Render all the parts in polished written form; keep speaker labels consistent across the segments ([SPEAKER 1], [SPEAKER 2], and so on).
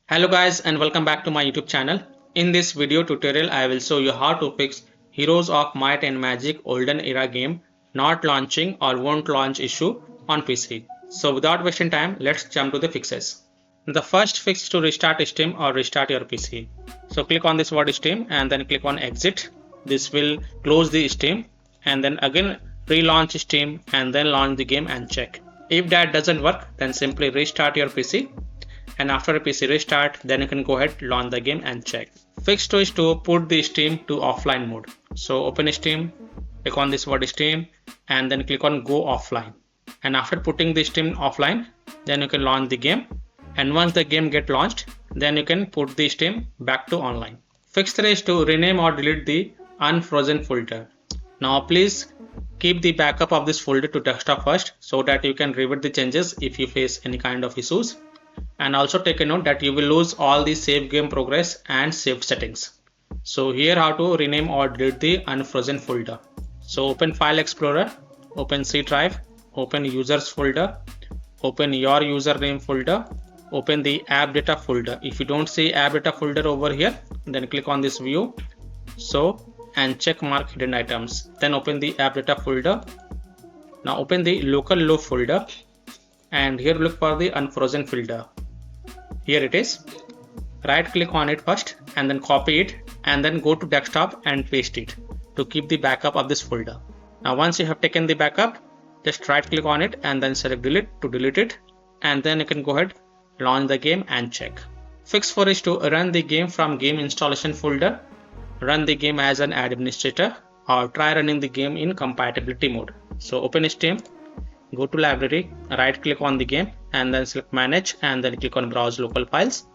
[SPEAKER 1] Hello guys and welcome back to my YouTube channel. In this video tutorial I will show you how to fix Heroes of Might and Magic Olden Era game not launching or won't launch issue on PC. So without wasting time, let's jump to the fixes. The first fix is to restart Steam or restart your PC. So click on this word Steam and then click on exit. This will close the Steam and then again relaunch Steam and then launch the game and check. If that doesn't work, then simply restart your PC. And after a PC restart, then you can go ahead, launch the game and check. Fix 2 is to put the Steam to offline mode. So open Steam, click on this word Steam and then click on go offline. And after putting the Steam offline, then you can launch the game. And once the game get launched, then you can put the Steam back to online. Fix 3 is to rename or delete the unfrozen folder. Now please keep the backup of this folder to desktop first so that you can revert the changes if you face any kind of issues. And also take a note that you will lose all the save game progress and saved settings. So here how to rename or delete the unfrozen folder. So open File Explorer, open C drive, open Users folder, open your username folder, open the app data folder. If you don't see app data folder over here, then click on this view. And check mark hidden items. Then open the app data folder. Now open the local low folder and here look for the unfrozen folder. Here it is. Right click on it first and then copy it and then go to desktop and paste it to keep the backup of this folder. Now once you have taken the backup, just right click on it and then select delete to delete it, and then you can go ahead, launch the game and check. Fix 4 is to run the game from game installation folder, run the game as an administrator, or try running the game in compatibility mode. So open Steam, go to library, right click on the game and then select manage and then click on browse local files.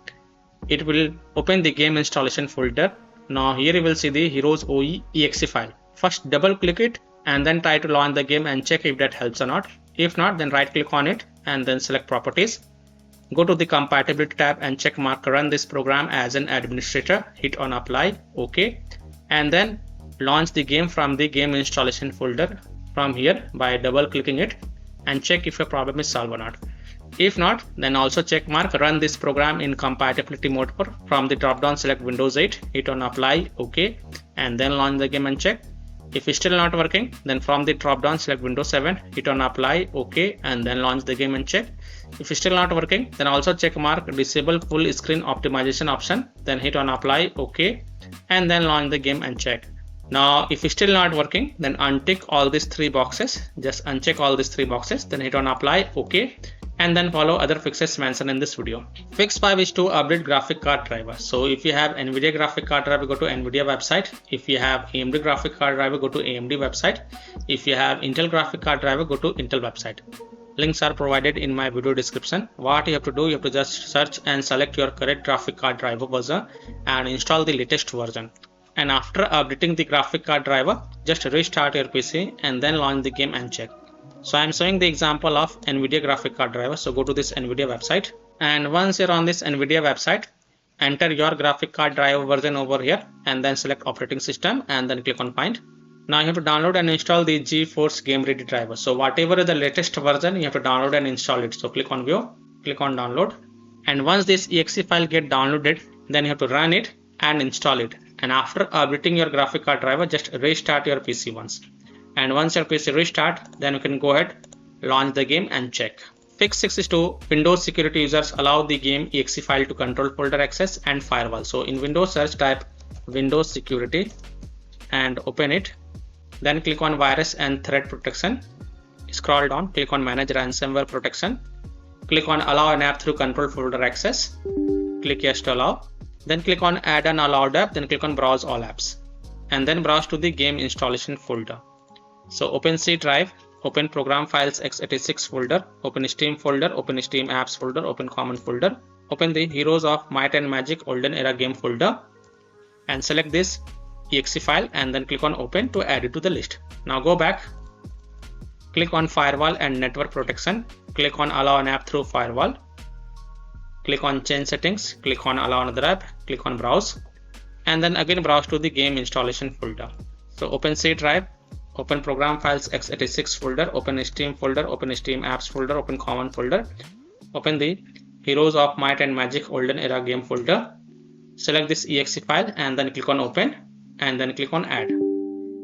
[SPEAKER 1] It will open the game installation folder. Now here you will see the Heroes OE exe file. First double click it and then try to launch the game and check if that helps or not. If not, then right click on it and then select properties. Go to the compatibility tab and check mark run this program as an administrator, hit on apply, OK, and then launch the game from the game installation folder from here by double clicking it and check if your problem is solved or not. If not, then also check mark run this program in compatibility mode from the drop down select Windows 8, hit on apply, OK, and then launch the game and check. If it's still not working, then from the drop down select Windows 7, hit on apply, OK, and then launch the game and check. If it's still not working, then also check mark disable full screen optimization option, then hit on apply, OK, and then launch the game and check. Now if it's still not working, then untick all these 3 boxes, just uncheck all these 3 boxes, then hit on apply, OK, and then follow other fixes mentioned in this video. Fix 5 is to update graphic card driver. So if you have NVIDIA graphic card driver, go to NVIDIA website. If you have AMD graphic card driver, go to AMD website. If you have Intel graphic card driver, go to Intel website. Links are provided in my video description. What you have to do, you have to just search and select your correct graphic card driver version and install the latest version. And after updating the graphic card driver, just restart your PC and then launch the game and check. So I am showing the example of NVIDIA graphic card driver. So go to this NVIDIA website, and once you're on this NVIDIA website, enter your graphic card driver version over here and then select operating system and then click on find. Now you have to download and install the GeForce Game Ready driver. So whatever is the latest version, you have to download and install it. So click on view, click on download, and once this exe file get downloaded, then you have to run it and install it. And after updating your graphic card driver, just restart your PC once. And once your PC restart, then you can go ahead, launch the game and check. Fix 6 is to Windows security users allow the game exe file to control folder access and firewall. So in Windows search, type Windows security and open it. Then click on virus and threat protection. Scroll down, click on manage ransomware protection. Click on allow an app through control folder access. Click yes to allow. Then click on add an allowed app, then click on browse all apps and then browse to the game installation folder. So open C drive, open program files x86 folder, open Steam folder, open Steam apps folder, open common folder, open the Heroes of Might and Magic Olden Era game folder and select this exe file and then click on open to add it to the list. Now go back, click on firewall and network protection, click on allow an app through firewall. Click on change settings, click on allow another app, click on browse, and then again browse to the game installation folder. So open C drive, open program files x86 folder, open Steam folder, open Steam apps folder, open common folder, open the Heroes of Might and Magic Olden Era game folder. Select this exe file and then click on open and then click on add.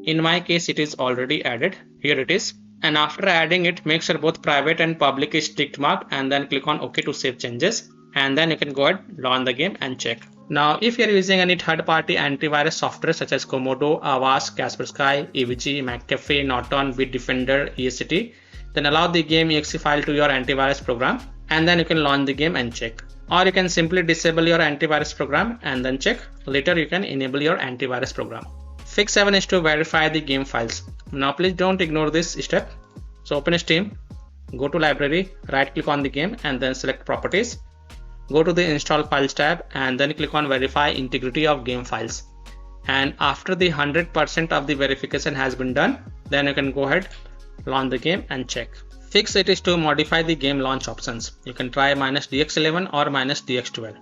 [SPEAKER 1] In my case it is already added. Here it is. And after adding it, make sure both private and public is ticked marked and then click on OK to save changes. And then you can go ahead, launch the game and check. Now if you are using any third-party antivirus software such as Komodo, Avast, Kaspersky, EVG, McAfee, Norton, Bitdefender, ESCT, then allow the game exe file to your antivirus program and then you can launch the game and check. Or you can simply disable your antivirus program and then check. Later you can enable your antivirus program. Fix 7 is to verify the game files. Now please don't ignore this step. So open Steam, go to library, right click on the game and then select properties. Go to the install files tab and then click on verify integrity of game files. And after the 100% of the verification has been done, then you can go ahead, launch the game and check. Fix it is to modify the game launch options. You can try -DX11 or -DX12.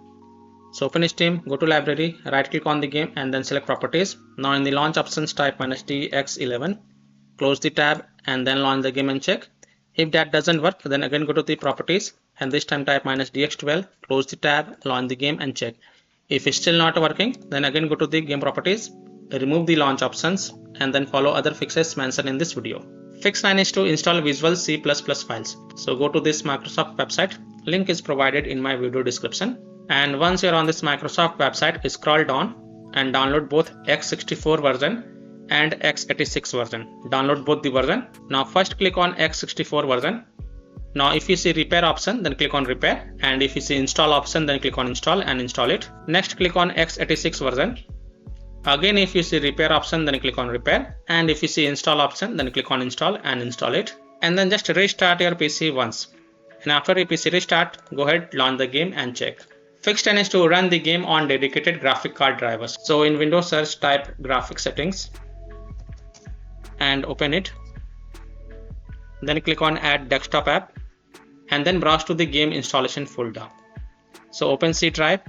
[SPEAKER 1] So open Steam, go to library, right click on the game and then select properties. Now in the launch options type -DX11, close the tab and then launch the game and check. If that doesn't work, then again go to the properties and this time type -DX12, close the tab, launch the game and check. If it's still not working, then again go to the game properties, remove the launch options and then follow other fixes mentioned in this video. Fix 9 is to install Visual C++ files. So go to this Microsoft website, link is provided in my video description. And once you're on this Microsoft website, scroll down and download both x64 version and x86 version. Download both the version. Now first click on x64 version. Now if you see repair option, then click on repair, and if you see install option, then click on install and install it. Next click on x86 version. Again if you see repair option, then click on repair, and if you see install option, then click on install and install it. And then just restart your PC once. And after your PC restart, go ahead, launch the game and check. Fix 10 is to run the game on dedicated graphic card drivers. So in Windows search type graphic settings and open it. Then click on add desktop app and then browse to the game installation folder. So open C drive,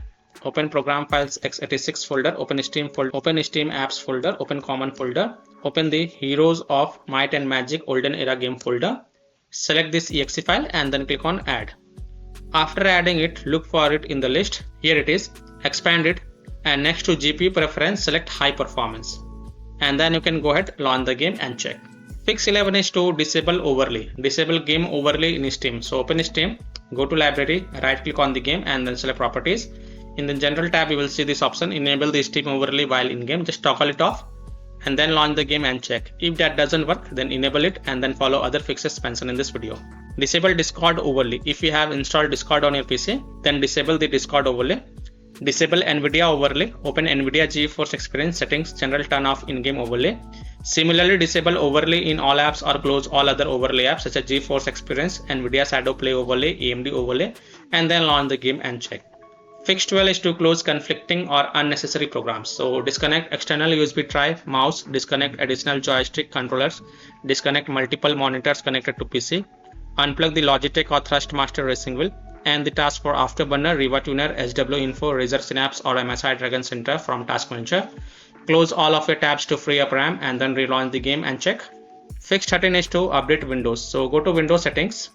[SPEAKER 1] open program files x86 folder, open Steam folder, open Steam apps folder, open common folder, open the Heroes of Might and Magic Olden Era game folder. Select this exe file and then click on add. After adding it, look for it in the list. Here it is, expand it, and next to GPU preference, select high performance. And then you can go ahead, launch the game and check. Fix 11 is to disable overlay. Disable game overlay in Steam. So open Steam, go to library, right click on the game and then select properties. In the general tab, you will see this option, enable the Steam overlay while in game. Just toggle it off and then launch the game and check. If that doesn't work, then enable it and then follow other fixes mentioned in this video. Disable Discord overlay. If you have installed Discord on your PC, then disable the Discord overlay. Disable NVIDIA overlay. Open NVIDIA GeForce Experience settings, general turn off in-game overlay. Similarly, disable overlay in all apps or close all other overlay apps such as GeForce Experience, NVIDIA Shadow Play overlay, AMD overlay, and then launch the game and check. Fix 12 is to close conflicting or unnecessary programs. So disconnect external USB drive, mouse, disconnect additional joystick controllers, disconnect multiple monitors connected to PC, unplug the Logitech or Thrustmaster racing wheel, and the task for Afterburner, Riva Tuner, SW Info, Razer Synapse or MSI Dragon Center from Task Manager. Close all of your tabs to free up RAM and then relaunch the game and check. Fix 13 is to update Windows. So go to Windows settings.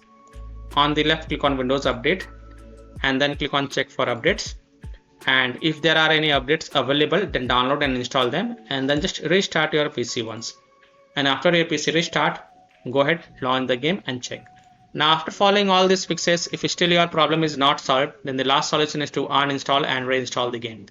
[SPEAKER 1] On the left, click on Windows Update and then click on check for updates. And if there are any updates available, then download and install them and then just restart your PC once. And after your PC restart, go ahead, launch the game and check. Now after following all these fixes, if still your problem is not solved, then the last solution is to uninstall and reinstall the game.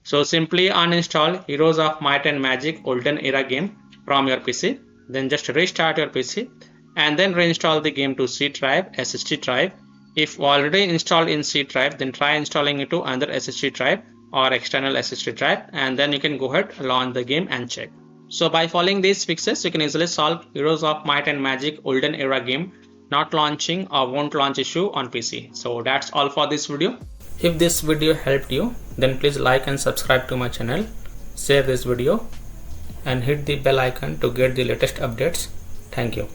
[SPEAKER 1] So simply uninstall Heroes of Might and Magic Olden Era game from your PC. Then just restart your PC and then reinstall the game to C drive, SSD drive. If already installed in C drive, then try installing it to another SSD drive or external SSD drive and then you can go ahead, launch the game and check. So by following these fixes, you can easily solve Heroes of Might and Magic Olden Era game not launching or won't launch issue on PC. So that's all for this video. If this video helped you, then please like and subscribe to my channel, share this video and hit the bell icon to get the latest updates. Thank you.